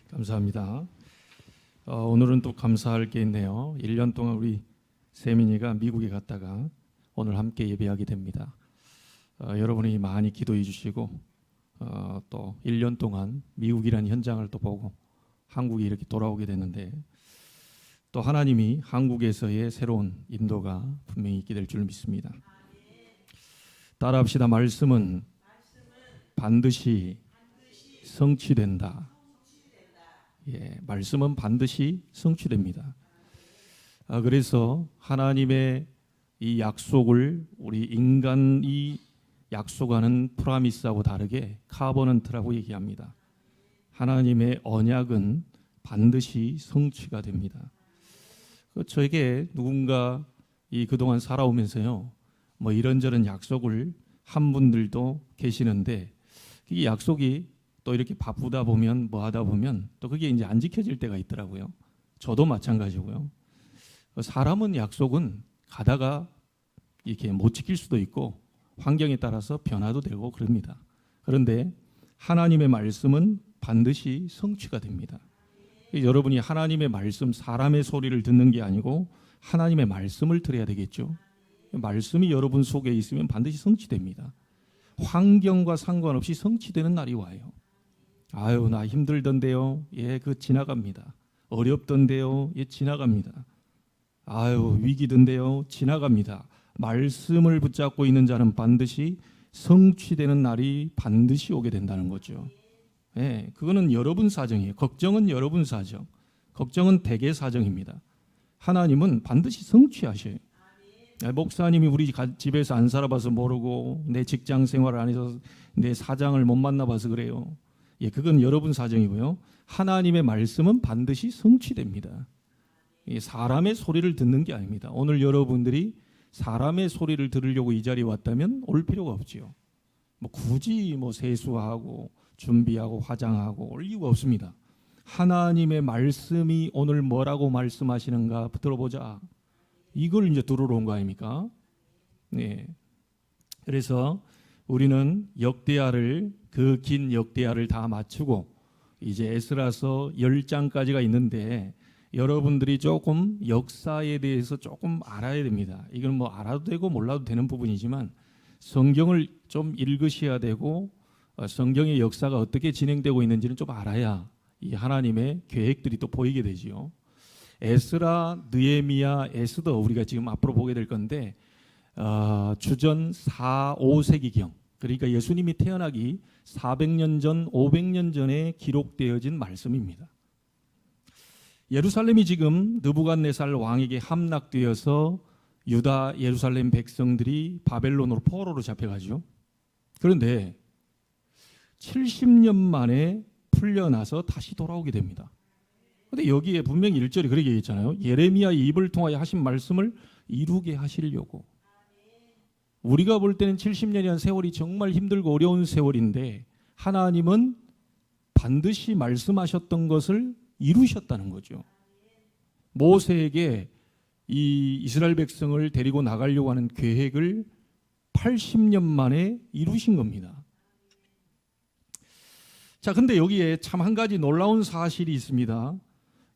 감사합니다. 오늘은 또 감사할 게 있네요. 1년 동안 우리 세민이가 미국에 갔다가 오늘 함께 예배하게 됩니다. 여러분이 많이 기도해 주시고 또 1년 동안 미국이라는 현장을 또 보고 한국에 이렇게 돌아오게 됐는데 또 하나님이 한국에서의 새로운 인도가 분명히 있게 될 줄 믿습니다. 따라합시다. 말씀은 반드시 성취된다. 예, 말씀은 반드시 성취됩니다. 그래서 하나님의 이 약속을 우리 인간이 약속하는 프라미스하고 다르게 카버넌트라고 얘기합니다. 하나님의 언약은 반드시 성취가 됩니다. 저에게 누군가 그동안 살아오면서요, 뭐 이런저런 약속을 한 분들도 계시는데 이 약속이 또 이렇게 바쁘다 보면 뭐 하다 보면 또 그게 이제 안 지켜질 때가 있더라고요. 저도 마찬가지고요. 사람은 약속은 가다가 이렇게 못 지킬 수도 있고 환경에 따라서 변화도 되고 그럽니다. 그런데 하나님의 말씀은 반드시 성취가 됩니다. 여러분이 하나님의 말씀, 사람의 소리를 듣는 게 아니고 하나님의 말씀을 들어야 되겠죠. 말씀이 여러분 속에 있으면 반드시 성취됩니다. 환경과 상관없이 성취되는 날이 와요. 아유, 나 힘들던데요. 예, 그 지나갑니다. 어렵던데요. 예, 지나갑니다. 아유, 위기던데요. 지나갑니다. 말씀을 붙잡고 있는 자는 반드시 성취되는 날이 반드시 오게 된다는 거죠. 예, 그거는 여러분 사정이에요. 걱정은 여러분 사정. 걱정은 대개 사정입니다. 하나님은 반드시 성취하셔요. 목사님이 우리 집에서 안 살아봐서 모르고 내 직장 생활 안에서 내 사장을 못 만나봐서 그래요. 예, 그건 여러분 사정이고요. 하나님의 말씀은 반드시 성취됩니다. 사람의 소리를 듣는 게 아닙니다. 오늘 여러분들이 사람의 소리를 들으려고 이 자리에 왔다면 올 필요가 없지요. 뭐 굳이 세수하고 준비하고 화장하고 올 이유가 없습니다. 하나님의 말씀이 오늘 뭐라고 말씀하시는가 들어보자. 이걸 이제 들으러 온 거 아닙니까? 네. 그래서 우리는 역대하를 그 긴 역대하를 다 마치고 이제 에스라서 10장까지가 있는데 여러분들이 조금 역사에 대해서 조금 알아야 됩니다. 이건 뭐 알아도 되고 몰라도 되는 부분이지만 성경을 좀 읽으셔야 되고 성경의 역사가 어떻게 진행되고 있는지는 좀 알아야 이 하나님의 계획들이 또 보이게 되지요. 에스라, 느헤미야, 에스더 우리가 지금 앞으로 보게 될 건데 주전 4, 5세기경 그러니까 예수님이 태어나기 400년 전, 500년 전에 기록되어진 말씀입니다. 예루살렘이 지금 느부갓네살 왕에게 함락되어서 유다 예루살렘 백성들이 바벨론으로 포로로 잡혀가죠. 그런데 70년 만에 풀려나서 다시 돌아오게 됩니다. 그런데 여기에 분명히 1절에 그렇게 얘기했잖아요. 예레미야의 입을 통하여 하신 말씀을 이루게 하시려고. 우리가 볼 때는 70년이라는 세월이 정말 힘들고 어려운 세월인데 하나님은 반드시 말씀하셨던 것을 이루셨다는 거죠. 모세에게 이 이스라엘 백성을 데리고 나가려고 하는 계획을 80년 만에 이루신 겁니다. 자, 근데 여기에 참 한 가지 놀라운 사실이 있습니다.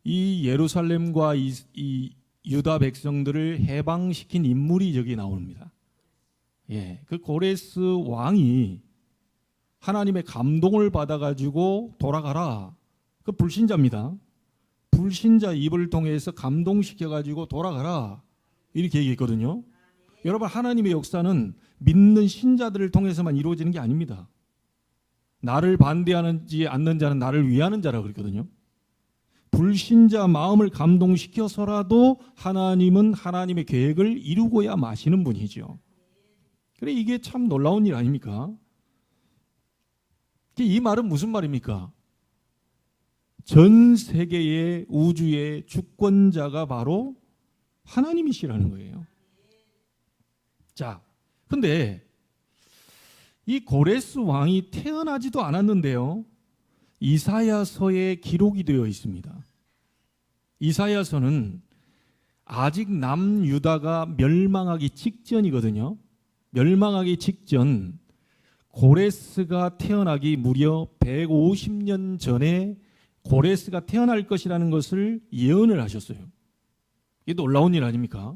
이 예루살렘과 이 유다 백성들을 해방시킨 인물이 여기 나옵니다. 예, 그 고레스 왕이 하나님의 감동을 받아가지고 돌아가라. 그 불신자입니다. 불신자 입을 통해서 감동시켜가지고 돌아가라. 이렇게 얘기했거든요. 여러분, 하나님의 역사는 믿는 신자들을 통해서만 이루어지는 게 아닙니다. 나를 반대하지 않는 자는 나를 위하는 자라고 그랬거든요. 불신자 마음을 감동시켜서라도 하나님은 하나님의 계획을 이루고야 마시는 분이죠. 그래, 이게 참 놀라운 일 아닙니까? 이 말은 무슨 말입니까? 전 세계의 우주의 주권자가 바로 하나님이시라는 거예요. 자, 근데 이 고레스 왕이 태어나지도 않았는데요. 이사야서에 기록이 되어 있습니다. 이사야서는 아직 남유다가 멸망하기 직전이거든요. 멸망하기 직전 고레스가 태어나기 무려 150년 전에 고레스가 태어날 것이라는 것을 예언을 하셨어요. 이게 놀라운 일 아닙니까?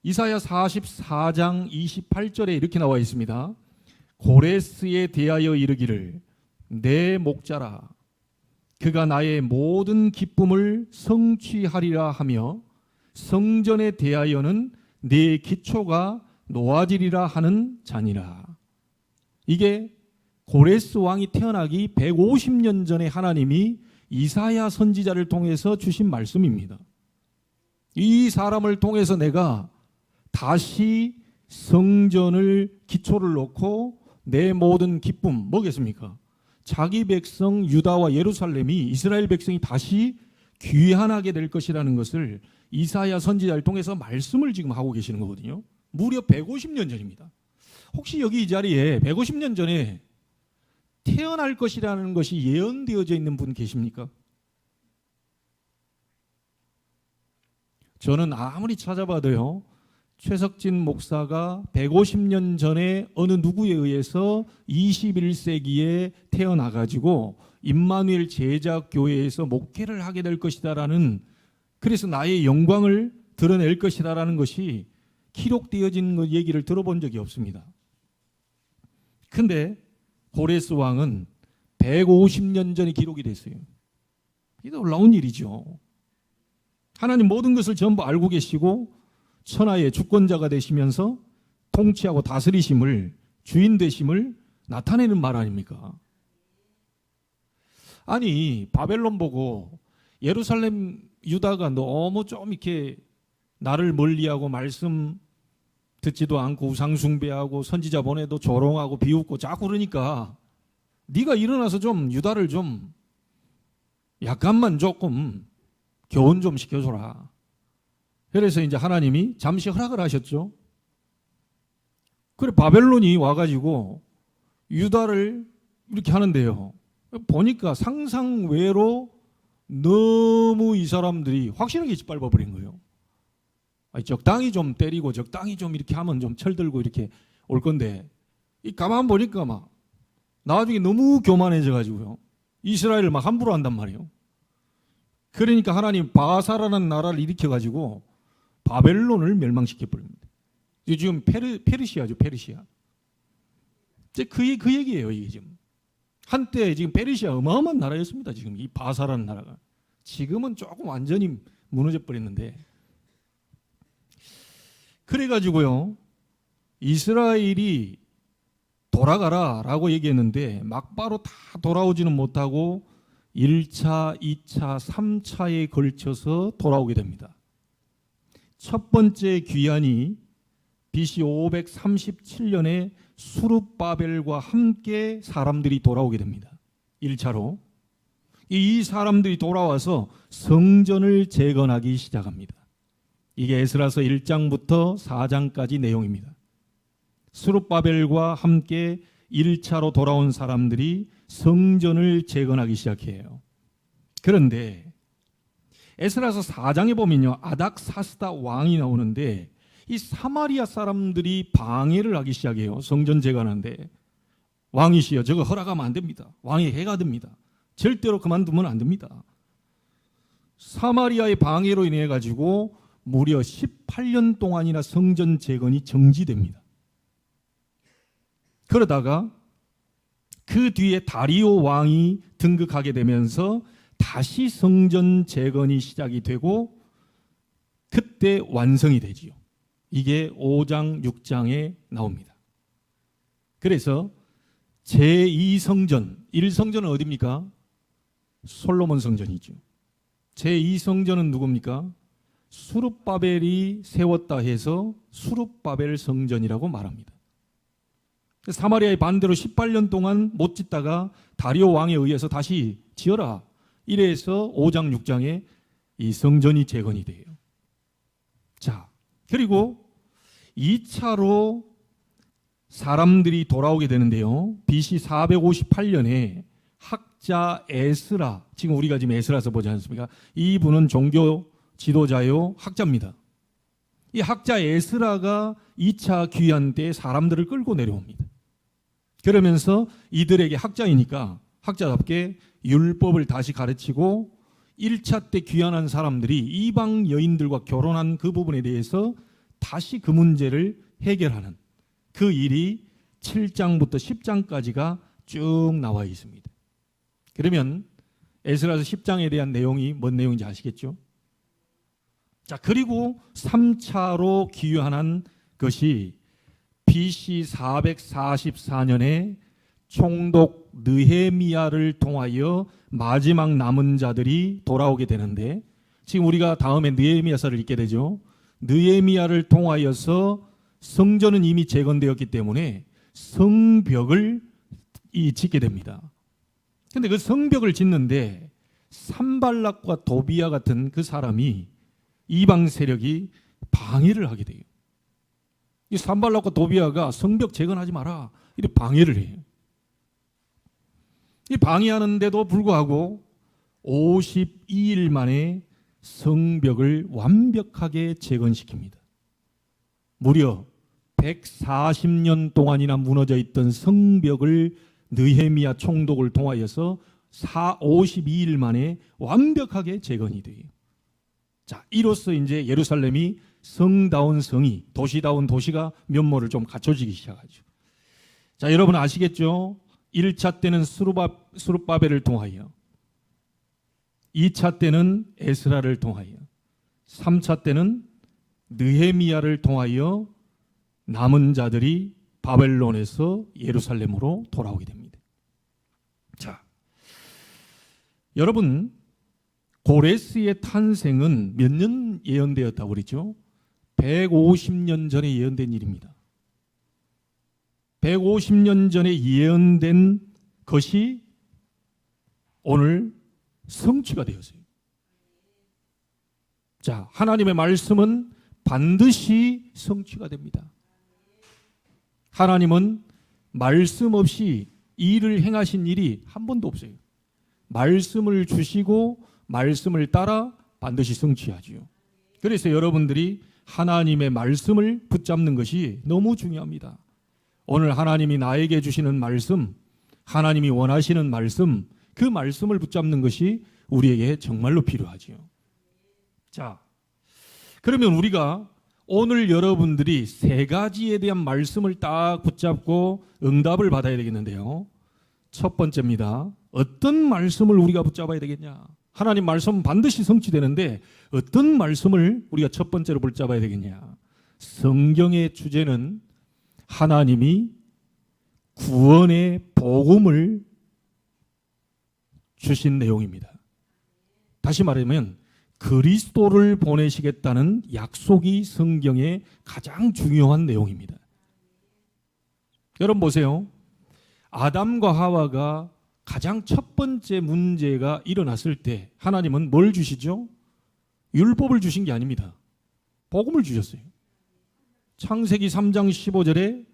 이사야 44장 28절에 이렇게 나와 있습니다. 고레스에 대하여 이르기를 내 목자라 그가 나의 모든 기쁨을 성취하리라 하며 성전에 대하여는 내 기초가 놓아지리라 하는 자니라. 이게 고레스 왕이 태어나기 150년 전에 하나님이 이사야 선지자를 통해서 주신 말씀입니다. 이 사람을 통해서 내가 다시 성전을 기초를 놓고 내 모든 기쁨 뭐겠습니까? 자기 백성 유다와 예루살렘이 이스라엘 백성이 다시 귀환하게 될 것이라는 것을 이사야 선지자를 통해서 말씀을 지금 하고 계시는 거거든요. 무려 150년 전입니다. 혹시 여기 이 자리에 150년 전에 태어날 것이라는 것이 예언되어져 있는 분 계십니까? 저는 아무리 찾아봐도요. 최석진 목사가 150년 전에 어느 누구에 의해서 21세기에 태어나가지고 임마누엘 제자교회에서 목회를 하게 될 것이다라는, 그래서 나의 영광을 드러낼 것이다라는 것이 기록되어진 얘기를 들어본 적이 없습니다. 근데 고레스 왕은 150년 전에 기록이 됐어요. 이게 놀라운 일이죠. 하나님 모든 것을 전부 알고 계시고 천하의 주권자가 되시면서 통치하고 다스리심을, 주인 되심을 나타내는 말 아닙니까? 아니 바벨론 보고 예루살렘 유다가 너무 좀 이렇게 나를 멀리하고 말씀 듣지도 않고 우상 숭배하고 선지자 보내도 조롱하고 비웃고 자꾸 그러니까 네가 일어나서 좀 유다를 좀 약간만 조금 교훈 좀 시켜줘라. 그래서 이제 하나님이 잠시 허락을 하셨죠. 그래 바벨론이 와가지고 유다를 이렇게 하는데요. 보니까 상상외로 너무 이 사람들이 확실하게 짓밟아버린 거예요. 아니, 적당히 좀 때리고 적당히 좀 이렇게 하면 좀 철들고 이렇게 올 건데 이 가만 보니까 막 나중에 너무 교만해져가지고요. 이스라엘을 막 함부로 한단 말이에요. 그러니까 하나님 바사라는 나라를 일으켜가지고 바벨론을 멸망시켜버립니다. 지금 페르시아죠, 페르시아. 그 얘기예요, 이게 지금. 한때 지금 페르시아 어마어마한 나라였습니다. 지금 이 바사라는 나라가. 지금은 조금 완전히 무너져 버렸는데. 그래가지고요, 이스라엘이 돌아가라라고 얘기했는데 막바로 다 돌아오지는 못하고 1차, 2차, 3차에 걸쳐서 돌아오게 됩니다. 첫 번째 귀환이 BC 537년에 수룹바벨과 함께 사람들이 돌아오게 됩니다. 1차로. 이 사람들이 돌아와서 성전을 재건하기 시작합니다. 이게 에스라서 1장부터 4장까지 내용입니다. 수룹바벨과 함께 1차로 돌아온 사람들이 성전을 재건하기 시작해요. 그런데 에스라서 4장에 보면요, 아닥사스다 왕이 나오는데 이 사마리아 사람들이 방해를 하기 시작해요. 성전 재건하는데. 왕이시여, 저거 허락하면 안 됩니다. 왕이 해가 됩니다. 절대로 그만두면 안 됩니다. 사마리아의 방해로 인해 가지고 무려 18년 동안이나 성전 재건이 정지됩니다. 그러다가 그 뒤에 다리오 왕이 등극하게 되면서 다시 성전 재건이 시작이 되고 그때 완성이 되지요. 이게 5장, 6장에 나옵니다. 그래서 제2성전, 1성전은 어디입니까? 솔로몬 성전이죠. 제2성전은 누굽니까? 수룹바벨이 세웠다 해서 수룹바벨 성전이라고 말합니다. 사마리아의 반대로 18년 동안 못 짓다가 다리오 왕에 의해서 다시 지어라. 이래서 5장, 6장에 이 성전이 재건이 돼요. 자, 그리고 2차로 사람들이 돌아오게 되는데요. BC 458년에 학자 에스라, 지금 우리가 지금 에스라서 보지 않습니까? 이분은 종교 지도자요, 학자입니다. 이 학자 에스라가 2차 귀환 때 사람들을 끌고 내려옵니다. 그러면서 이들에게 학자이니까 학자답게 율법을 다시 가르치고 1차 때 귀환한 사람들이 이방 여인들과 결혼한 그 부분에 대해서 다시 그 문제를 해결하는 그 일이 7장부터 10장까지가 쭉 나와 있습니다. 그러면 에스라서 10장에 대한 내용이 뭔 내용인지 아시겠죠? 자, 그리고 3차로 귀환한 것이 BC 444년에 총독 느헤미야를 통하여 마지막 남은 자들이 돌아오게 되는데, 지금 우리가 다음에 느헤미야서를 읽게 되죠. 느헤미야를 통하여서 성전은 이미 재건되었기 때문에 성벽을 짓게 됩니다. 근데 그 성벽을 짓는데 산발락과 도비야 같은 그 사람이, 이방 세력이 방해를 하게 돼요. 이 산발락과 도비야가 성벽 재건하지 마라 이렇게 방해를 해요. 이 방해하는데도 불구하고 52일 만에 성벽을 완벽하게 재건시킵니다. 무려 140년 동안이나 무너져 있던 성벽을 느헤미야 총독을 통하여서 52일 만에 완벽하게 재건이 돼요. 자, 이로써 이제 예루살렘이 성다운 성이, 도시다운 도시가 면모를 좀 갖춰지기 시작하죠. 자, 여러분 아시겠죠? 1차 때는 스룹바벨을 통하여, 2차 때는 에스라를 통하여, 3차 때는 느헤미야를 통하여 남은 자들이 바벨론에서 예루살렘으로 돌아오게 됩니다. 자, 여러분, 고레스의 탄생은 몇 년 예언되었다고 그랬죠? 150년 전에 예언된 일입니다. 150년 전에 예언된 것이 오늘 성취가 되었어요. 자, 하나님의 말씀은 반드시 성취가 됩니다. 하나님은 말씀 없이 일을 행하신 일이 한 번도 없어요. 말씀을 주시고 말씀을 따라 반드시 성취하지요. 그래서 여러분들이 하나님의 말씀을 붙잡는 것이 너무 중요합니다. 오늘 하나님이 나에게 주시는 말씀, 하나님이 원하시는 말씀, 그 말씀을 붙잡는 것이 우리에게 정말로 필요하지요. 자, 그러면 우리가 오늘 여러분들이 세 가지에 대한 말씀을 딱 붙잡고 응답을 받아야 되겠는데요. 첫 번째입니다. 어떤 말씀을 우리가 붙잡아야 되겠냐? 하나님 말씀은 반드시 성취되는데 어떤 말씀을 우리가 첫 번째로 붙잡아야 되겠냐? 성경의 주제는 하나님이 구원의 복음을 주신 내용입니다. 다시 말하면 그리스도를 보내시겠다는 약속이 성경의 가장 중요한 내용입니다. 여러분 보세요. 아담과 하와가 가장 첫 번째 문제가 일어났을 때 하나님은 뭘 주시죠? 율법을 주신 게 아닙니다. 복음을 주셨어요. 창세기 3장 15절에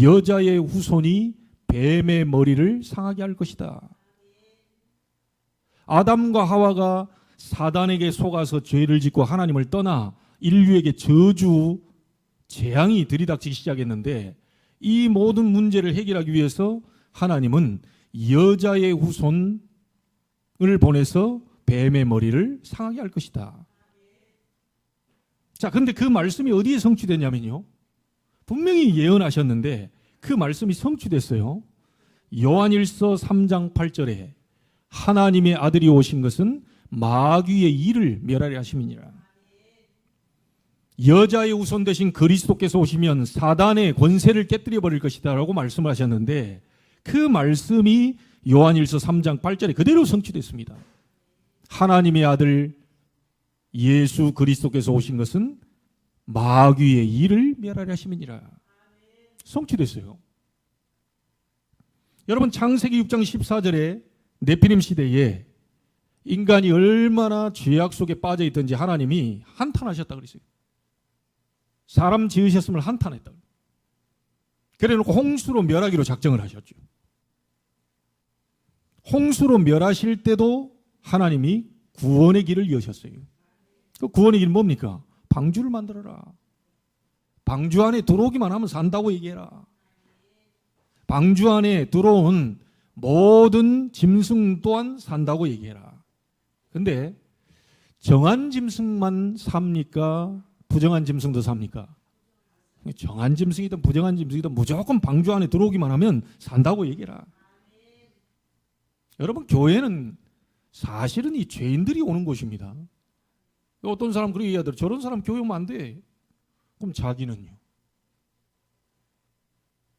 여자의 후손이 뱀의 머리를 상하게 할 것이다. 아담과 하와가 사단에게 속아서 죄를 짓고 하나님을 떠나 인류에게 저주, 재앙이 들이닥치기 시작했는데 이 모든 문제를 해결하기 위해서 하나님은 여자의 후손을 보내서 뱀의 머리를 상하게 할 것이다. 자, 근데 그 말씀이 어디에 성취됐냐면요. 분명히 예언하셨는데 그 말씀이 성취됐어요. 요한일서 3장 8절에 하나님의 아들이 오신 것은 마귀의 일을 멸하려 하심이니라. 여자의 후손 되신 그리스도께서 오시면 사단의 권세를 깨뜨려 버릴 것이다 라고 말씀을 하셨는데 그 말씀이 요한일서 3장 8절에 그대로 성취됐습니다. 하나님의 아들 예수 그리스도께서 오신 것은 마귀의 일을 멸하려 하심이니라. 성취됐어요. 여러분 창세기 6장 14절에 네피림 시대에 인간이 얼마나 죄악 속에 빠져 있든지 하나님이 한탄하셨다 그랬어요. 사람 지으셨음을 한탄했다. 그래놓고 홍수로 멸하기로 작정을 하셨죠. 홍수로 멸하실 때도 하나님이 구원의 길을 여셨어요. 그 구원의 길은 뭡니까? 방주를 만들어라. 방주 안에 들어오기만 하면 산다고 얘기해라. 방주 안에 들어온 모든 짐승 또한 산다고 얘기해라. 근데 정한 짐승만 삽니까? 부정한 짐승도 삽니까? 정한 짐승이든 부정한 짐승이든 무조건 방주 안에 들어오기만 하면 산다고 얘기해라. 여러분, 교회는 사실은 이 죄인들이 오는 곳입니다. 어떤 사람 그렇게 얘기하더라고요. 저런 사람 교회 오면 안 돼. 그럼 자기는요?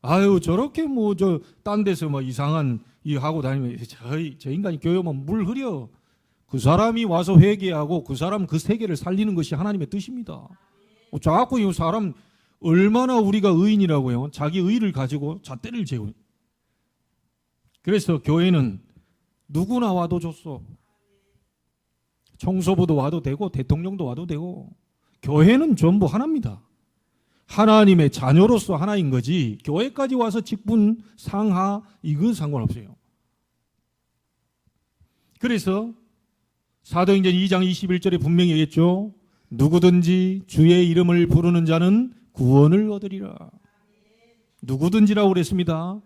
아유, 저렇게 뭐 딴 데서 뭐 이상한 이 하고 다니면 저 인간이 교회 오면 물 흐려. 그 사람이 와서 회개하고 그 사람 그 세계를 살리는 것이 하나님의 뜻입니다. 자꾸 이 사람 얼마나 우리가 의인이라고요. 자기 의를 가지고 잣대를 재고. 그래서 교회는 누구나 와도 좋소. 청소부도 와도 되고 대통령도 와도 되고 교회는 전부 하나입니다. 하나님의 자녀로서 하나인 거지 교회까지 와서 직분 상하 이건 상관없어요. 그래서 사도행전 2장 21절에 분명히 얘기했죠. 누구든지 주의 이름을 부르는 자는 구원을 얻으리라. 누구든지라고 그랬습니다.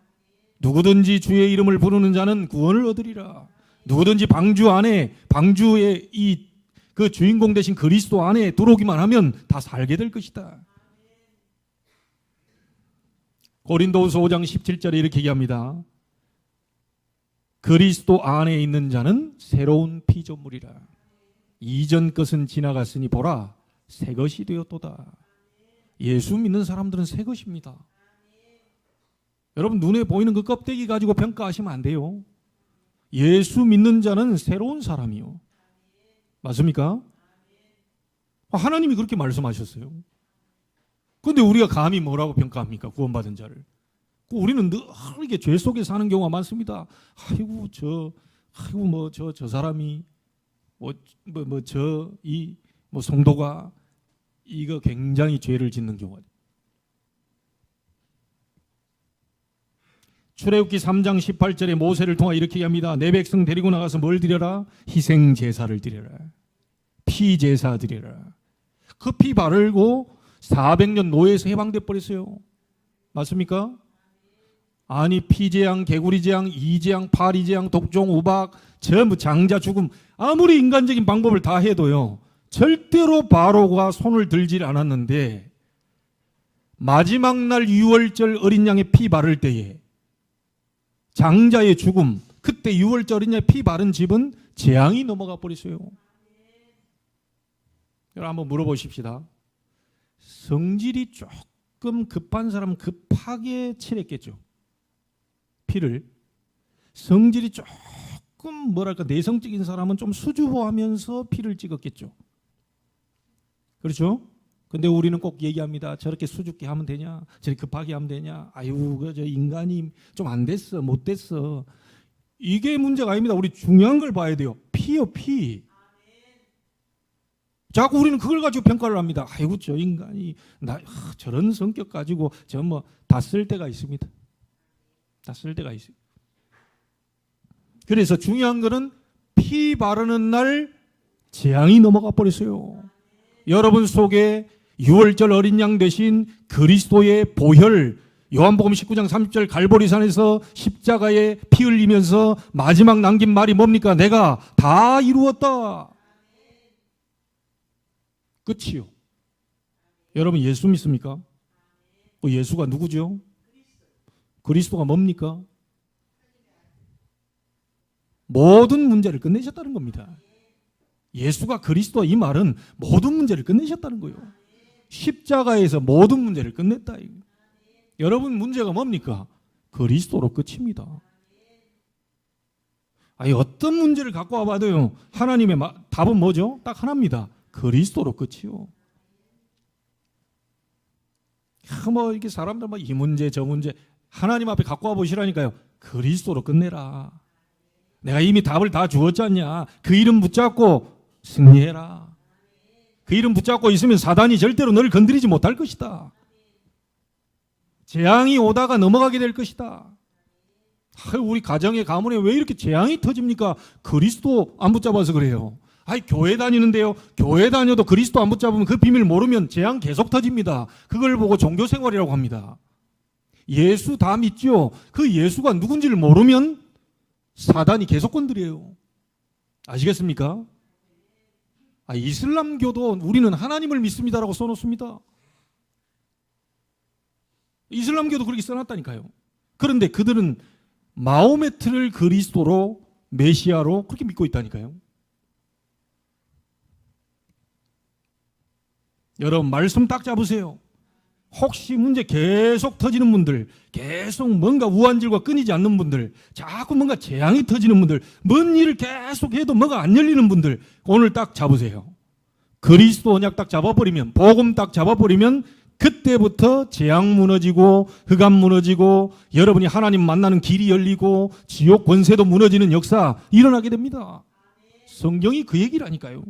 누구든지 주의 이름을 부르는 자는 구원을 얻으리라. 누구든지 방주 안에 방주의 이 그 주인공 대신 그리스도 안에 들어오기만 하면 다 살게 될 것이다. 고린도후서 5장 17절에 이렇게 얘기합니다. 그리스도 안에 있는 자는 새로운 피조물이라. 이전 것은 지나갔으니 보라 새 것이 되었도다. 예수 믿는 사람들은 새 것입니다. 여러분, 눈에 보이는 그 껍데기 가지고 평가하시면 안 돼요. 예수 믿는 자는 새로운 사람이요. 맞습니까? 하나님이 그렇게 말씀하셨어요. 그런데 우리가 감히 뭐라고 평가합니까? 구원받은 자를. 우리는 늘 이렇게 죄 속에 사는 경우가 많습니다. 아이고 저 사람이 성도가 이거 굉장히 죄를 짓는 경우가. 출애굽기 3장 18절에 모세를 통해 이렇게 얘기합니다. 내 백성 데리고 나가서 뭘 드려라? 희생 제사를 드려라. 피 제사 드려라. 그 피 바르고 400년 노예에서 해방돼 버렸어요. 맞습니까? 아니 피재앙, 개구리재앙, 이재앙, 파리재앙, 독종, 우박, 전부 장자 죽음 아무리 인간적인 방법을 다 해도요 절대로 바로가 손을 들질 않았는데 마지막 날 유월절 어린 양의 피 바를 때에 장자의 죽음, 그때 유월절 어린 양의 피 바른 집은 재앙이 넘어가 버렸어요. 여러분 한번 물어보십시다. 성질이 조금 급한 사람은 급하게 칠했겠죠. 피를. 성질이 조금 뭐랄까 내성적인 사람은 좀 수줍어하면서 피를 찍었겠죠. 그렇죠? 근데 우리는 꼭 얘기합니다. 저렇게 수줍게 하면 되냐? 저렇게 급하게 하면 되냐? 아유, 저 인간이 좀 안 됐어, 못 됐어. 이게 문제가 아닙니다. 우리 중요한 걸 봐야 돼요. 피요, 피. 자꾸 우리는 그걸 가지고 평가를 합니다. 아이고, 저 인간이 저런 성격 가지고 다 쓸 때가 있습니다. 다 쓸 때가 있어요. 그래서 중요한 거는 피 바르는 날 재앙이 넘어가 버렸어요. 여러분 속에 유월절 어린 양 대신 그리스도의 보혈, 요한복음 19장 30절 갈보리산에서 십자가에 피 흘리면서 마지막 남긴 말이 뭡니까? 내가 다 이루었다. 끝이요. 여러분 예수 믿습니까? 예수가 누구죠? 그리스도가 뭡니까? 모든 문제를 끝내셨다는 겁니다. 예수가 그리스도 이 말은 모든 문제를 끝내셨다는 거예요. 십자가에서 모든 문제를 끝냈다. 여러분 문제가 뭡니까? 그리스도로 끝입니다. 아니 어떤 문제를 갖고 와봐도요 하나님의 답은 뭐죠? 딱 하나입니다. 그리스도로 끝이요. 이렇게 사람들 이 문제 저 문제 하나님 앞에 갖고 와 보시라니까요. 그리스도로 끝내라. 내가 이미 답을 다 주었지 않냐. 그 이름 붙잡고 승리해라. 그 이름 붙잡고 있으면 사단이 절대로 너를 건드리지 못할 것이다. 재앙이 오다가 넘어가게 될 것이다. 우리 가정에 가문에 왜 이렇게 재앙이 터집니까? 그리스도 안 붙잡아서 그래요. 교회 다니는데요. 교회 다녀도 그리스도 안 붙잡으면 그 비밀 모르면 재앙 계속 터집니다. 그걸 보고 종교생활이라고 합니다. 예수 다 믿죠. 그 예수가 누군지를 모르면 사단이 계속 건드려요. 아시겠습니까? 이슬람교도 우리는 하나님을 믿습니다라고 써놓습니다. 이슬람교도 그렇게 써놨다니까요. 그런데 그들은 마호메트를 그리스도로 메시아로 그렇게 믿고 있다니까요. 여러분 말씀 딱 잡으세요. 혹시 문제 계속 터지는 분들, 계속 뭔가 우한질과 끊이지 않는 분들, 자꾸 뭔가 재앙이 터지는 분들, 뭔 일을 계속 해도 뭐가 안 열리는 분들, 오늘 딱 잡으세요. 그리스도 언약 딱 잡아버리면, 복음 딱 잡아버리면 그때부터 재앙 무너지고 흑암 무너지고 여러분이 하나님 만나는 길이 열리고 지옥 권세도 무너지는 역사 일어나게 됩니다. 성경이 그 얘기라니까요.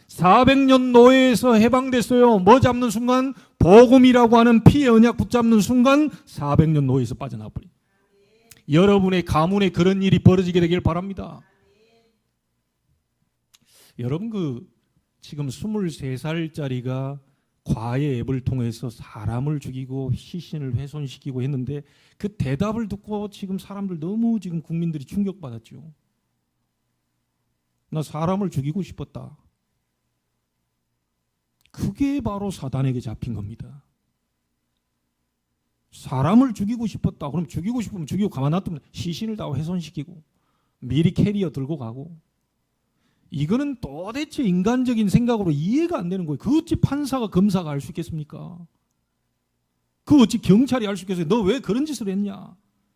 400년 노예에서 해방됐어요. 뭐 잡는 순간? 복음이라고 하는 피의 언약 붙잡는 순간 400년 노예에서 빠져나와 버려요. 여러분의 가문에 그런 일이 벌어지게 되길 바랍니다. 여러분 지금 23살짜리가 과의 앱을 통해서 사람을 죽이고 시신을 훼손시키고 했는데 그 대답을 듣고 지금 사람들 너무 지금 국민들이 충격받았죠. 나 사람을 죽이고 싶었다. 그게 바로 사단에게 잡힌 겁니다. 사람을 죽이고 싶었다. 그럼 죽이고 싶으면 죽이고 가만 놔두면 시신을 다 훼손시키고 미리 캐리어 들고 가고, 이거는 도대체 인간적인 생각으로 이해가 안 되는 거예요. 그 어찌 판사가 검사가 알 수 있겠습니까? 그 어찌 경찰이 알 수 있겠어요? 너 왜 그런 짓을 했냐?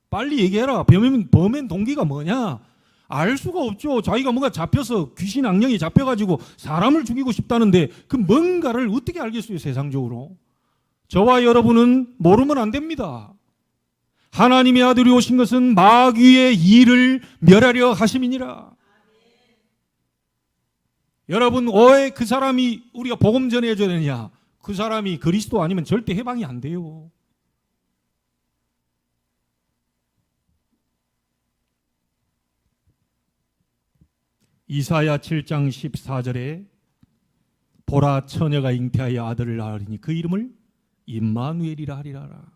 빨리 얘기해라. 범행 동기가 뭐냐? 알 수가 없죠. 자기가 뭔가 잡혀서 귀신 악령이 잡혀가지고 사람을 죽이고 싶다는데 그 뭔가를 어떻게 알겠어요, 세상적으로? 저와 여러분은 모르면 안 됩니다. 하나님의 아들이 오신 것은 마귀의 일을 멸하려 하심이니라. 여러분, 왜 그 사람이 우리가 복음 전해줘야 되느냐? 그 사람이 그리스도 아니면 절대 해방이 안 돼요. 이사야 7장 14절에 보라 처녀가 잉태하여 아들을 낳으리니 그 이름을 임마누엘이라 하리라.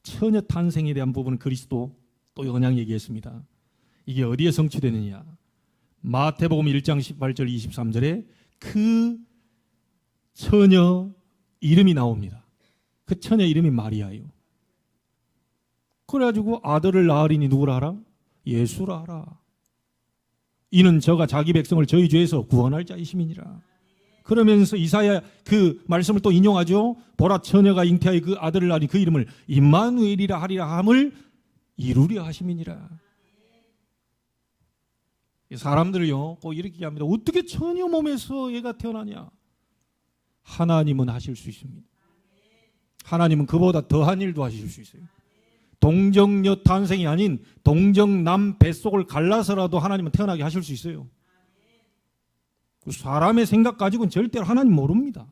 처녀 탄생에 대한 부분은 그리스도 또 그냥 얘기했습니다. 이게 어디에 성취되느냐? 마태복음 1장 18절 23절에 그 처녀 이름이 나옵니다. 그 처녀 이름이 마리아예요. 그래가지고 아들을 낳으리니 누구라 하라? 예수라 하라. 이는 저가 자기 백성을 저희 죄에서 구원할 자이심이니라. 그러면서 이사야 그 말씀을 또 인용하죠. 보라 처녀가 잉태하여 그 아들을 낳으니 그 이름을 임마누엘이라 하리라 함을 이루려 하심이니라. 사람들요 꼭 이렇게 합니다. 어떻게 처녀 몸에서 얘가 태어나냐? 하나님은 하실 수 있습니다. 하나님은 그보다 더한 일도 하실 수 있어요. 동정녀 탄생이 아닌 동정남 뱃속을 갈라서라도 하나님은 태어나게 하실 수 있어요. 사람의 생각 가지고는 절대로 하나님 모릅니다.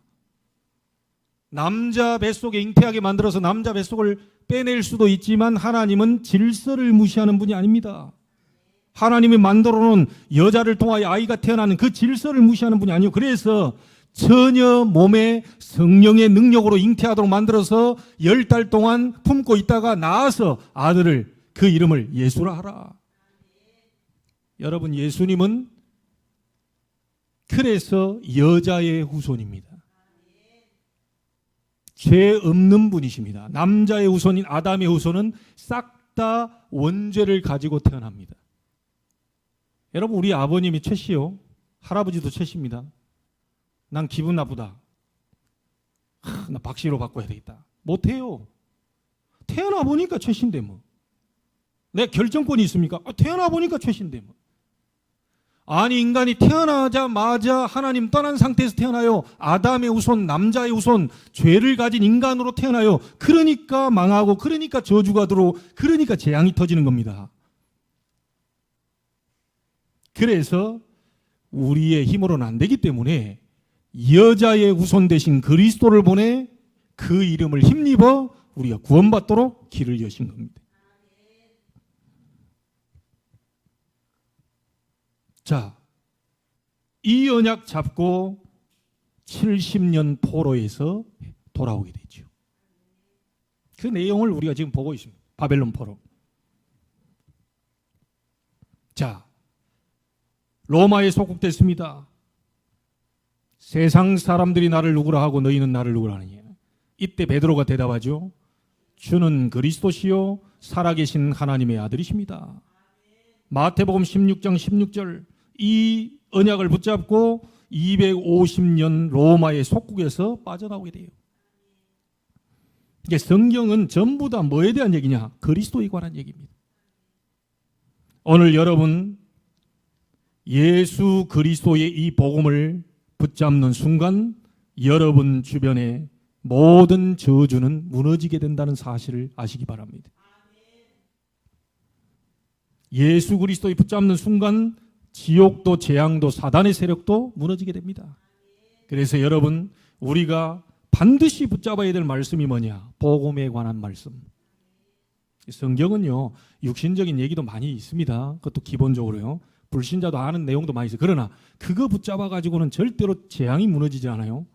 남자 뱃속에 잉태하게 만들어서 남자 뱃속을 빼낼 수도 있지만 하나님은 질서를 무시하는 분이 아닙니다. 하나님이 만들어 놓은 여자를 통하여 아이가 태어나는 그 질서를 무시하는 분이 아니에요. 그래서 처녀 몸에 성령의 능력으로 잉태하도록 만들어서 10달 동안 품고 있다가 낳아서 아들을 그 이름을 예수라 하라. 여러분, 예수님은 그래서 여자의 후손입니다. 죄 없는 분이십니다. 남자의 후손인 아담의 후손은 싹 다 원죄를 가지고 태어납니다. 여러분, 우리 아버님이 최씨요. 할아버지도 최씨입니다. 난 기분 나쁘다. 나 박씨로 바꿔야 되겠다. 못해요. 태어나 보니까 최씨인데 뭐. 내 결정권이 있습니까? 태어나 보니까 최씨인데 뭐. 아니, 인간이 태어나자마자 하나님 떠난 상태에서 태어나요. 아담의 후손, 남자의 후손, 죄를 가진 인간으로 태어나요. 그러니까 망하고, 그러니까 저주가 들어오고, 그러니까 재앙이 터지는 겁니다. 그래서 우리의 힘으로는 안 되기 때문에 여자의 후손 대신 그리스도를 보내 그 이름을 힘입어 우리가 구원받도록 길을 여신 겁니다. 자, 이 언약 잡고 70년 포로에서 돌아오게 되죠. 그 내용을 우리가 지금 보고 있습니다. 바벨론 포로. 자, 로마에 속국됐습니다. 세상 사람들이 나를 누구라 하고 너희는 나를 누구라 하느냐. 이때 베드로가 대답하죠. 주는 그리스도시요 살아계신 하나님의 아들이십니다. 마태복음 16장 16절, 이 언약을 붙잡고 250년 로마의 속국에서 빠져나오게 돼요. 이게 성경은 전부 다 뭐에 대한 얘기냐? 그리스도에 관한 얘기입니다. 오늘 여러분 예수 그리스도의 이 복음을 붙잡는 순간 여러분 주변의 모든 저주는 무너지게 된다는 사실을 아시기 바랍니다. 예수 그리스도에 붙잡는 순간 지옥도 재앙도 사단의 세력도 무너지게 됩니다. 그래서 여러분 우리가 반드시 붙잡아야 될 말씀이 뭐냐? 복음에 관한 말씀. 성경은요 육신적인 얘기도 많이 있습니다. 그것도 기본적으로요. 불신자도 아는 내용도 많이 있어요. 그러나 그거 붙잡아 가지고는 절대로 재앙이 무너지지 않아요.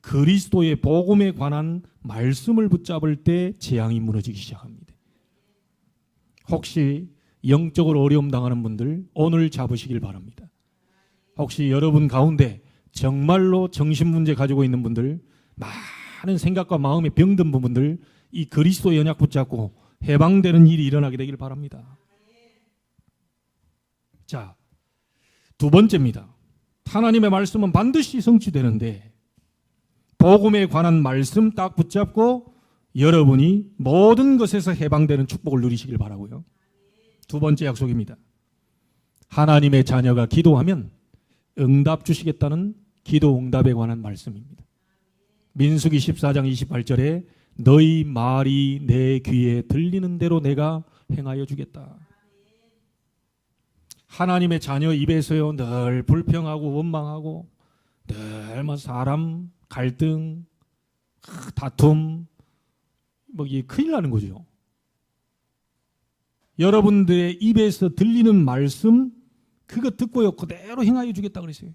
그리스도의 복음에 관한 말씀을 붙잡을 때 재앙이 무너지기 시작합니다. 혹시 영적으로 어려움 당하는 분들 오늘 잡으시길 바랍니다. 혹시 여러분 가운데 정말로 정신문제 가지고 있는 분들, 많은 생각과 마음에 병든 부분들, 이 그리스도의 언약 붙잡고 해방되는 일이 일어나게 되길 바랍니다. 자, 두 번째입니다. 하나님의 말씀은 반드시 성취되는데 복음에 관한 말씀 딱 붙잡고 여러분이 모든 것에서 해방되는 축복을 누리시길 바라고요. 두 번째 약속입니다. 하나님의 자녀가 기도하면 응답 주시겠다는 기도 응답에 관한 말씀입니다. 민수기 14장 28절에 너희 말이 내 귀에 들리는 대로 내가 행하여 주겠다. 하나님의 자녀 입에서요 늘 불평하고 원망하고 늘 사람 갈등 다툼 이게 큰일 나는 거죠. 여러분들의 입에서 들리는 말씀 그거 듣고요 그대로 행하여 주겠다 그랬어요.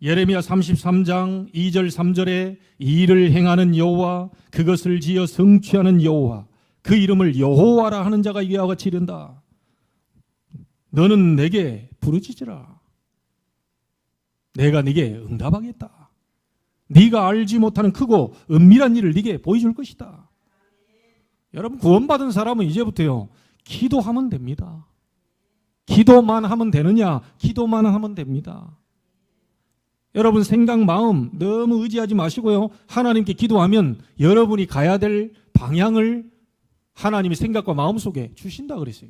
예레미야 33장 2절 3절에 일을 행하는 여호와 그것을 지어 성취하는 여호와 그 이름을 여호와라 하는 자가 이와 같이 이른다. 너는 내게 부르짖으라. 내가 네게 응답하겠다. 네가 알지 못하는 크고 은밀한 일을 네게 보여줄 것이다. 여러분 구원받은 사람은 이제부터요 기도하면 됩니다. 기도만 하면 되느냐? 기도만 하면 됩니다. 여러분 생각 마음 너무 의지하지 마시고요 하나님께 기도하면 여러분이 가야 될 방향을 하나님이 생각과 마음 속에 주신다 그랬어요.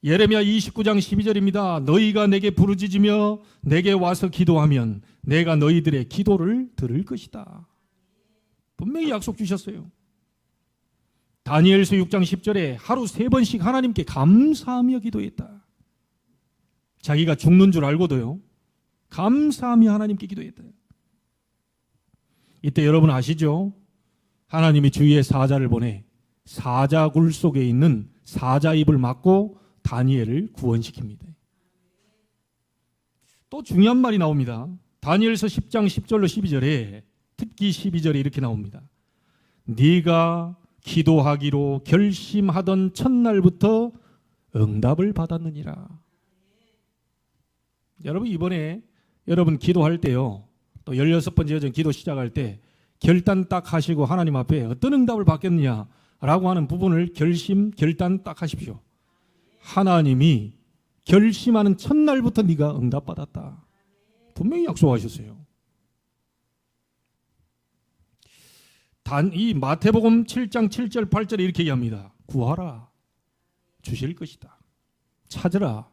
예레미야 29장 12절입니다. 너희가 내게 부르짖으며 내게 와서 기도하면 내가 너희들의 기도를 들을 것이다. 분명히 약속 주셨어요. 다니엘서 6장 10절에 하루 3번씩 하나님께 감사하며 기도했다. 자기가 죽는 줄 알고도요 감사하며 하나님께 기도했다. 이때 여러분 아시죠? 하나님이 주위에 사자를 보내 사자 굴 속에 있는 사자 입을 막고 다니엘을 구원시킵니다. 또 중요한 말이 나옵니다. 다니엘서 10장 10절로 12절에 특히 12절에 이렇게 나옵니다. 네가 기도하기로 결심하던 첫날부터 응답을 받았느니라. 여러분 이번에 여러분 기도할 때요 또 16번째 여정 기도 시작할 때 결단 딱 하시고 하나님 앞에 어떤 응답을 받겠느냐라고 하는 부분을 결단 딱 하십시오. 하나님이 결심하는 첫날부터 네가 응답받았다. 분명히 약속하셨어요. 이 마태복음 7장 7절 8절에 이렇게 얘기합니다. 구하라 주실 것이다. 찾으라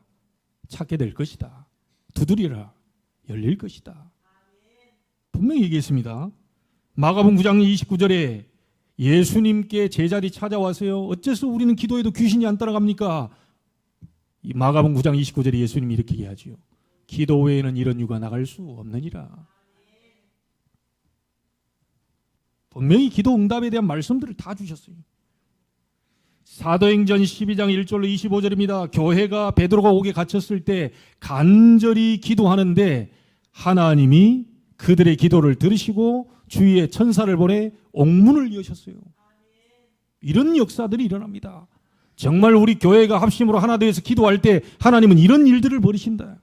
찾게 될 것이다. 두드리라 열릴 것이다. 분명히 얘기했습니다. 마가복음 9장 29절에 예수님께 제자리 찾아와서요 어째서 우리는 기도해도 귀신이 안 따라갑니까? 이 마가복음 9장 29절에 예수님이 이렇게 얘기하죠. 기도 외에는 이런 유가 나갈 수 없느니라. 분명히 기도 응답에 대한 말씀들을 다 주셨어요. 사도행전 12장 1절로 25절입니다. 교회가 베드로가 옥에 갇혔을 때 간절히 기도하는데 하나님이 그들의 기도를 들으시고 주위에 천사를 보내 옥문을 여셨어요. 이런 역사들이 일어납니다. 정말 우리 교회가 합심으로 하나 되어서 기도할 때 하나님은 이런 일들을 벌이신다.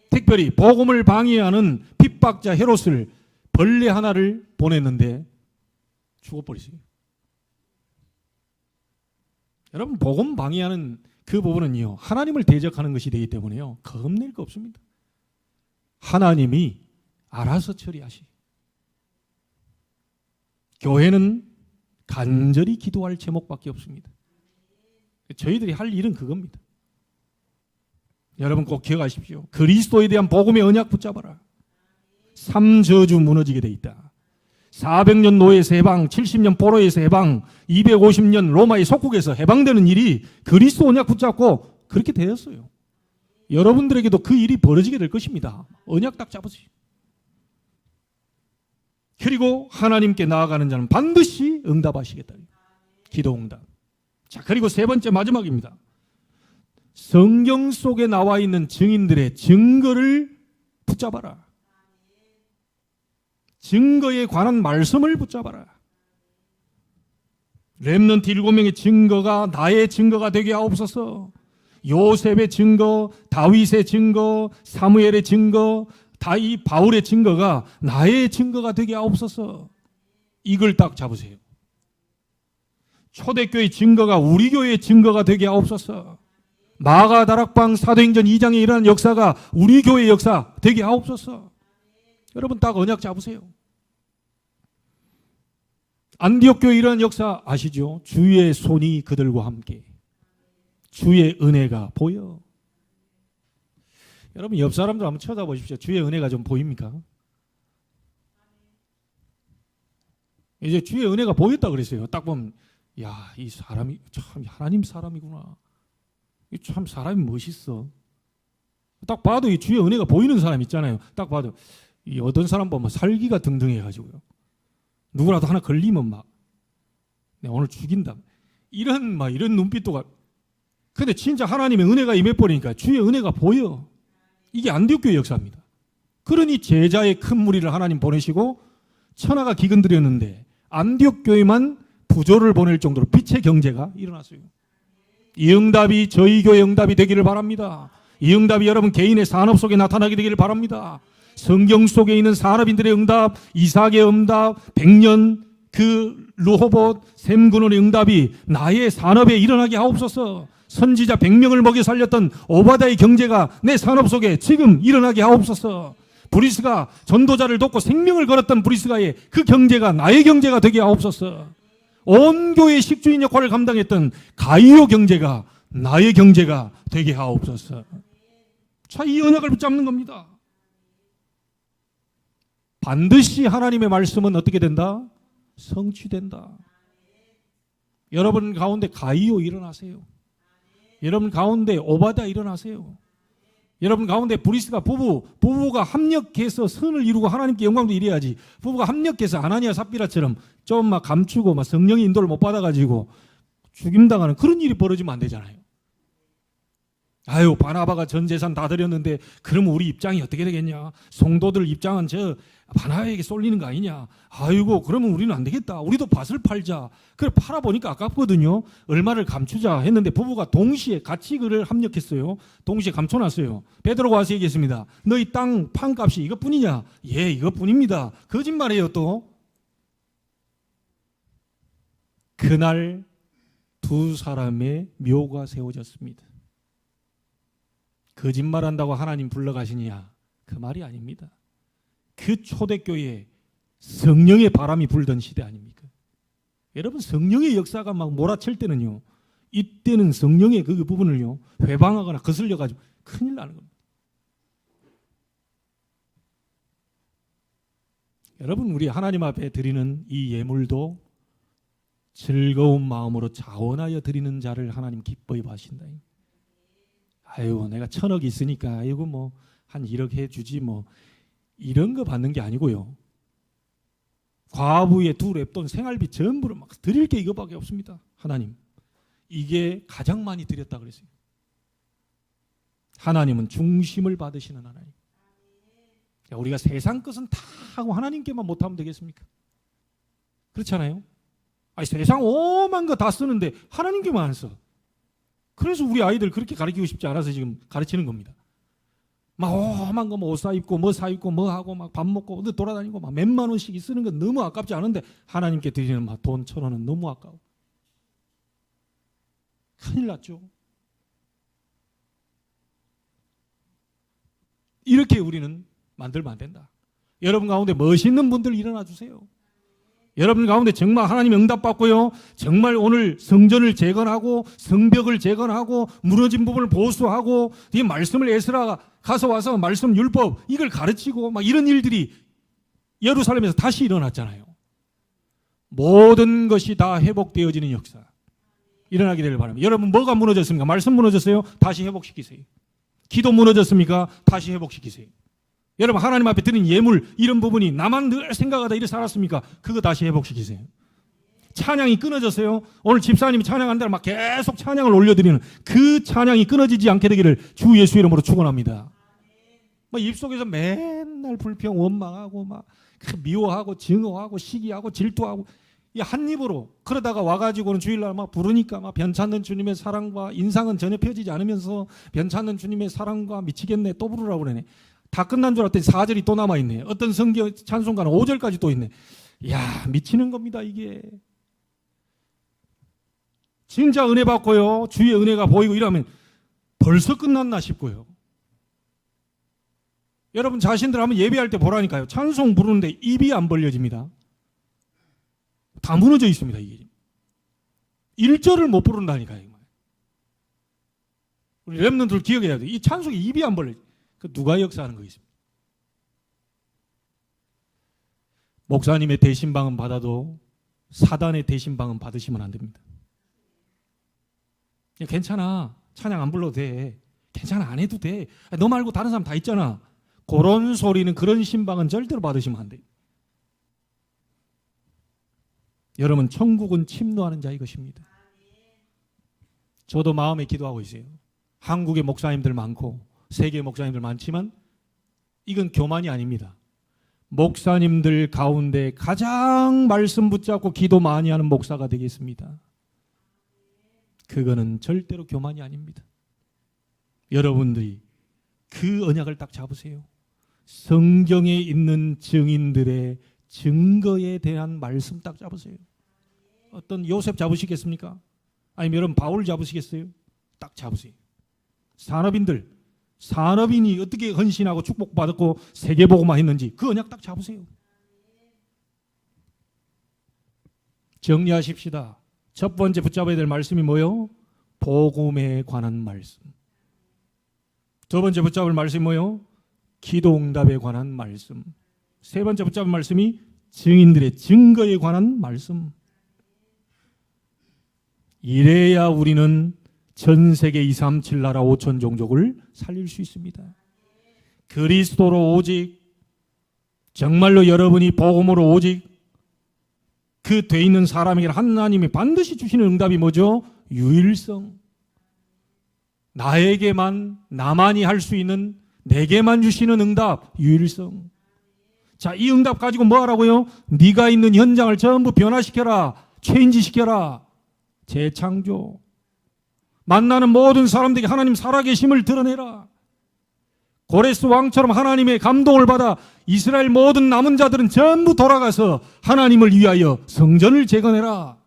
특별히 복음을 방해하는 핍박자 헤롯을 벌레 하나를 보냈는데 죽어버리세요. 여러분, 복음 방해하는 그 부분은요, 하나님을 대적하는 것이 되기 때문에요, 겁낼 거 없습니다. 하나님이 알아서 처리하시. 교회는 간절히 기도할 제목밖에 없습니다. 저희들이 할 일은 그겁니다. 여러분 꼭 기억하십시오. 그리스도에 대한 복음의 언약 붙잡아라. 3저주 무너지게 돼 있다. 400년 노예에서 해방, 70년 포로에서 해방, 250년 로마의 속국에서 해방되는 일이 그리스도 언약 붙잡고 그렇게 되었어요. 여러분들에게도 그 일이 벌어지게 될 것입니다. 언약 딱 잡으세요. 그리고 하나님께 나아가는 자는 반드시 응답하시겠다. 기도 응답. 자, 그리고 세 번째 마지막입니다. 성경 속에 나와 있는 증인들의 증거를 붙잡아라. 증거에 관한 말씀을 붙잡아라. 렘넌트 7명의 증거가 나의 증거가 되게 하옵소서. 요셉의 증거, 다윗의 증거, 사무엘의 증거, 바울의 증거가 나의 증거가 되게 하옵소서. 이걸 딱 잡으세요. 초대교회 증거가 우리 교회의 증거가 되게 하옵소서. 마가 다락방 사도행전 2장에 일어난 역사가 우리 교회의 역사 되게 하옵소서. 여러분 딱 언약 잡으세요. 안디옥 교회에 일어난 역사 아시죠? 주의 손이 그들과 함께. 주의 은혜가 보여. 여러분 옆 사람들 한번 쳐다보십시오. 주의 은혜가 좀 보입니까? 이제 주의 은혜가 보였다 그랬어요. 딱 보면 야, 이 사람이 참 하나님 사람이구나. 참 사람이 멋있어. 딱 봐도 이 주의 은혜가 보이는 사람 있잖아요. 딱 봐도 이 어떤 사람 보면 살기가 등등해가지고요. 누구라도 하나 걸리면 막 내가 오늘 죽인다. 이런 눈빛도 가. 근데 진짜 하나님의 은혜가 임해버리니까 주의 은혜가 보여. 이게 안디옥 교회 역사입니다. 그러니 제자의 큰 무리를 하나님 보내시고 천하가 기근들였는데 안디옥 교회만 부조를 보낼 정도로 빛의 경제가 일어났어요. 이 응답이 저희 교회 응답이 되기를 바랍니다. 이 응답이 여러분 개인의 산업 속에 나타나게 되기를 바랍니다. 성경 속에 있는 산업인들의 응답, 이삭의 응답, 100년 그 르호봇 샘군원의 응답이 나의 산업에 일어나게 하옵소서. 선지자 100명을 먹여 살렸던 오바다의 경제가 내 산업 속에 지금 일어나게 하옵소서. 브리스가 전도자를 돕고 생명을 걸었던 브리스가의 그 경제가 나의 경제가 되게 하옵소서. 온 교회의 식주인 역할을 감당했던 가이오 경제가 나의 경제가 되게 하옵소서. 자, 이 언약을 붙잡는 겁니다. 반드시 하나님의 말씀은 어떻게 된다? 성취된다. 여러분 가운데 가이오 일어나세요. 여러분 가운데 오바다 일어나세요. 여러분 가운데 브리스가 부부가 합력해서 선을 이루고 하나님께 영광도 이래야지. 부부가 합력해서 아나니아 삽비라처럼 좀 막 감추고 막 성령의 인도를 못 받아가지고 죽임당하는 그런 일이 벌어지면 안 되잖아요. 아유, 바나바가 전 재산 다 드렸는데 그럼 우리 입장이 어떻게 되겠냐? 성도들 입장은 저 바나바에게 쏠리는 거 아니냐? 아이고, 그러면 우리는 안 되겠다. 우리도 밭을 팔자. 그래 팔아보니까 아깝거든요. 얼마를 감추자 했는데 부부가 동시에 같이 그를 합력했어요. 동시에 감춰놨어요. 베드로가 와서 얘기했습니다. 너희 땅 판값이 이것뿐이냐? 예, 이것뿐입니다. 거짓말이에요. 또 그날 두 사람의 묘가 세워졌습니다. 거짓말한다고 하나님 불러가시냐? 그 말이 아닙니다. 그 초대교회에 성령의 바람이 불던 시대 아닙니까? 여러분 성령의 역사가 막 몰아칠 때는요, 이때는 성령의 그 부분을요 회방하거나 거슬려가지고 큰일 나는 겁니다. 여러분 우리 하나님 앞에 드리는 이 예물도 즐거운 마음으로 자원하여 드리는 자를 하나님 기뻐해 하신다. 아유, 내가 1000억 있으니까 이거 뭐 한 1억 해주지 뭐 이런 거 받는 게 아니고요. 과부의 2랩돈 생활비 전부를 막 드릴 게 이거밖에 없습니다. 하나님, 이게 가장 많이 드렸다 그랬어요. 하나님은 중심을 받으시는 하나님. 우리가 세상 것은 다 하고 하나님께만 못하면 되겠습니까? 그렇잖아요. 아니, 세상 오만 거 다 쓰는데 하나님께만 안 써. 그래서 우리 아이들 그렇게 가르치고 싶지 않아서 지금 가르치는 겁니다. 막 오만 거 뭐 옷 사입고 뭐 사입고 뭐 하고 막 밥 먹고 어디 돌아다니고 막 몇만 원씩 쓰는 건 너무 아깝지 않은데 하나님께 드리는 막 돈 1,000원은 너무 아까워. 큰일 났죠. 이렇게 우리는 만들면 안 된다. 여러분 가운데 멋있는 분들 일어나 주세요. 여러분 가운데 정말 하나님의 응답받고요, 정말 오늘 성전을 재건하고 성벽을 재건하고 무너진 부분을 보수하고 이 말씀을 에스라가 가서 와서 말씀 율법 이걸 가르치고 막 이런 일들이 예루살렘에서 다시 일어났잖아요. 모든 것이 다 회복되어지는 역사 일어나게 되길 바랍니다. 여러분 뭐가 무너졌습니까? 말씀 무너졌어요? 다시 회복시키세요. 기도 무너졌습니까? 다시 회복시키세요. 여러분 하나님 앞에 드린 예물 이런 부분이 나만 늘 생각하다 이렇게 살았습니까? 그거 다시 회복시키세요. 찬양이 끊어졌어요. 오늘 집사님이 찬양한다면 막 계속 찬양을 올려드리는 그 찬양이 끊어지지 않게 되기를 주 예수 이름으로 축원합니다. 막 입속에서 맨날 불평 원망하고 막 미워하고 증오하고 시기하고 질투하고 이 한 입으로 그러다가 와가지고는 주일날 막 부르니까 막 변찮는 주님의 사랑과 인상은 전혀 펴지지 않으면서 변찮는 주님의 사랑과 미치겠네 또 부르라고 그러네. 다 끝난 줄 알았더니 4절이 또 남아있네. 어떤 성경 찬송가는 5절까지 또 있네. 이야 미치는 겁니다 이게. 진짜 은혜 받고요 주의 은혜가 보이고 이러면 벌써 끝났나 싶고요. 여러분 자신들 한번 예배할 때 보라니까요. 찬송 부르는데 입이 안 벌려집니다. 다 무너져 있습니다 이게. 1절을 못 부른다니까요. 우리 렘넌트들 기억해야 돼요. 이 찬송에 입이 안 벌려져. 그 누가 역사하는 거겠습니까? 목사님의 대신방은 받아도 사단의 대신방은 받으시면 안 됩니다. 괜찮아 찬양 안 불러도 돼. 괜찮아 안 해도 돼. 너 말고 다른 사람 다 있잖아. 그런 소리는 그런 신방은 절대로 받으시면 안 돼요. 여러분 천국은 침노하는 자의 것입니다. 저도 마음에 기도하고 있어요. 한국의 목사님들 많고 세계 목사님들 많지만 이건 교만이 아닙니다. 목사님들 가운데 가장 말씀 붙잡고 기도 많이 하는 목사가 되겠습니다. 그거는 절대로 교만이 아닙니다. 여러분들이 그 언약을 딱 잡으세요. 성경에 있는 증인들의 증거에 대한 말씀 딱 잡으세요. 어떤 요셉 잡으시겠습니까? 아니면 여러분 바울 잡으시겠어요? 딱 잡으세요. 산업인이 어떻게 헌신하고 축복받았고 세계복음화 했는지 그 언약 딱 잡으세요. 정리하십시다. 첫 번째 붙잡아야 될 말씀이 뭐요? 복음에 관한 말씀. 두 번째 붙잡을 말씀이 뭐요? 기도응답에 관한 말씀. 세 번째 붙잡을 말씀이 증인들의 증거에 관한 말씀. 이래야 우리는 전 세계 237 나라 5천 종족을 살릴 수 있습니다. 그리스도로 오직 정말로 여러분이 복음으로 오직 그 돼 있는 사람에게 하나님이 반드시 주시는 응답이 뭐죠? 유일성. 나만이 할 수 있는 내게만 주시는 응답, 유일성. 자, 이 응답 가지고 뭐 하라고요? 네가 있는 현장을 전부 변화시켜라. 체인지시켜라. 재창조. 만나는 모든 사람들에게 하나님 살아계심을 드러내라. 고레스 왕처럼 하나님의 감동을 받아 이스라엘 모든 남은 자들은 전부 돌아가서 하나님을 위하여 성전을 재건해라.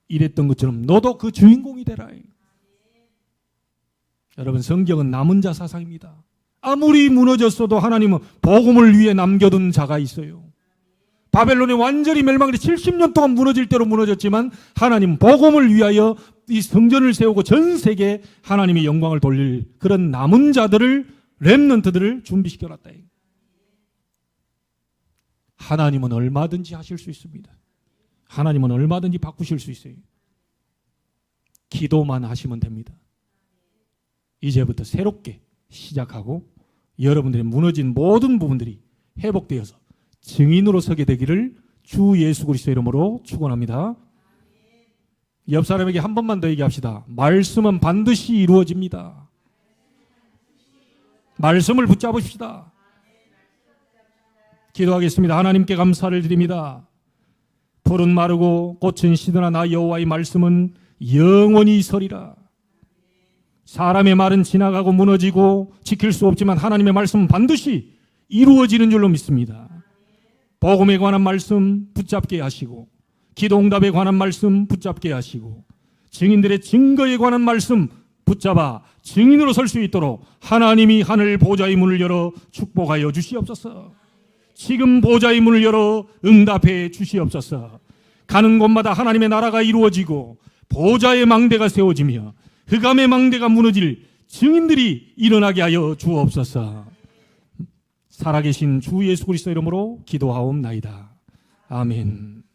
이랬던 것처럼 너도 그 주인공이 되라. 여러분 성경은 남은 자 사상입니다. 아무리 무너졌어도 하나님은 복음을 위해 남겨둔 자가 있어요. 바벨론이 완전히 멸망돼 70년 동안 무너질 대로 무너졌지만 하나님 복음을 위하여 이 성전을 세우고 전 세계에 하나님의 영광을 돌릴 그런 남은 자들을 렘넌트들을 준비시켜놨다. 하나님은 얼마든지 하실 수 있습니다. 하나님은 얼마든지 바꾸실 수 있어요. 기도만 하시면 됩니다. 이제부터 새롭게 시작하고 여러분들의 무너진 모든 부분들이 회복되어서 증인으로 서게 되기를 주 예수 그리스도 이름으로 축원합니다. 옆 사람에게 한 번만 더 얘기합시다. 말씀은 반드시 이루어집니다. 말씀을 붙잡으십시다. 기도하겠습니다. 하나님께 감사를 드립니다. 풀은 마르고 꽃은 시드나 나 여호와의 말씀은 영원히 서리라. 사람의 말은 지나가고 무너지고 지킬 수 없지만 하나님의 말씀은 반드시 이루어지는 줄로 믿습니다. 복음에 관한 말씀 붙잡게 하시고, 기도응답에 관한 말씀 붙잡게 하시고, 증인들의 증거에 관한 말씀 붙잡아 증인으로 설 수 있도록 하나님이 하늘 보좌의 문을 열어 축복하여 주시옵소서. 지금 보좌의 문을 열어 응답해 주시옵소서. 가는 곳마다 하나님의 나라가 이루어지고 보좌의 망대가 세워지며 흑암의 망대가 무너질 증인들이 일어나게 하여 주옵소서. 살아계신 주 예수 그리스도 이름으로 기도하옵나이다. 아멘.